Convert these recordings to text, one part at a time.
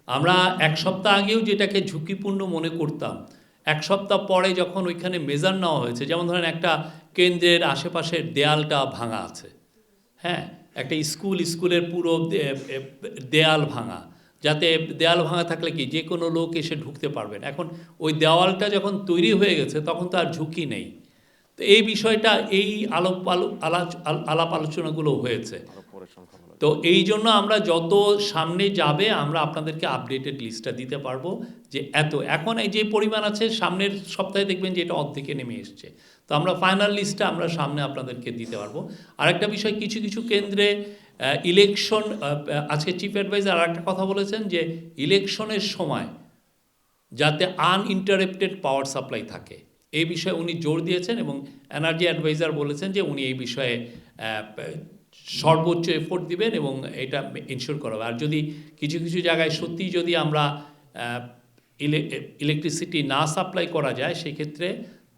আমরা এক সপ্তাহ আগেও যেটাকে ঝুঁকিপূর্ণ মনে করতাম, এক সপ্তাহ পরে যখন ওইখানে মেজার নেওয়া হয়েছে, যেমন ধরেন একটা কেন্দ্রের আশেপাশের দেয়ালটা ভাঙা আছে, হ্যাঁ, একটা স্কুলের পুরো দেয়াল ভাঙা, যাতে দেয়াল ভাঙা থাকলে কি যে কোনো লোক এসে ঢুকতে পারবেন। এখন ওই দেওয়ালটা যখন তৈরি হয়ে গেছে তখন তো আর ঝুঁকি নেই। তো এই বিষয়টা এই আলাপ আলোচনাগুলো হয়েছে। তো এই জন্য আমরা যত সামনে যাবে আমরা আপনাদেরকে আপডেটেড লিস্টটা দিতে পারবো যে এখন এই যে পরিমাণ আছে সামনের সপ্তাহে দেখবেন যে এটা অর্ধেকে নেমে এসছে। তো আমরা ফাইনাল লিস্টটা আমরা সামনে আপনাদেরকে দিতে পারবো। আরেকটা বিষয়, কিছু কিছু কেন্দ্রে ইলেকশন, আজকে চিফ অ্যাডভাইজার আরেকটা কথা বলেছেন যে ইলেকশনের সময় যাতে আনইন্টারাপ্টেড পাওয়ার সাপ্লাই থাকে, এই বিষয়ে উনি জোর দিয়েছেন এবং এনার্জি অ্যাডভাইজার বলেছেন যে উনি এই বিষয়ে সর্বোচ্চ এফোর্ট দিবেন এবং এটা ইনশিওর করা হবে। আর যদি কিছু কিছু জায়গায় সত্যিই যদি আমরা ইলেকট্রিসিটি না সাপ্লাই করা যায় সেক্ষেত্রে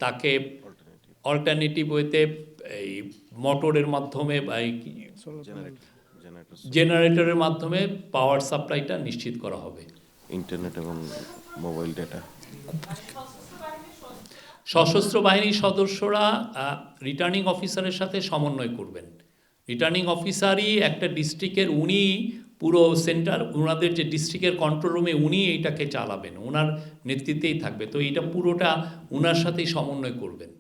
তাকে অল্টারনেটিভ ওয়েতে এই মোটরের মাধ্যমে বা জেনারেটরের মাধ্যমে পাওয়ার সাপ্লাইটা নিশ্চিত করা হবে। ইন্টারনেট এবং মোবাইল ডেটা। সশস্ত্র বাহিনীর সদস্যরা রিটার্নিং অফিসারের সাথে সমন্বয় করবেন। রিটার্নিং অফিসারই একটা ডিস্ট্রিক্টের, উনি পুরো সেন্টার, ওনাদের যে ডিস্ট্রিক্টের কন্ট্রোল রুমে উনি এইটাকে চালাবেন, ওনার নেতৃত্বেই থাকবে। তো এইটা পুরোটা ওনার সাথেই সমন্বয় করবেন।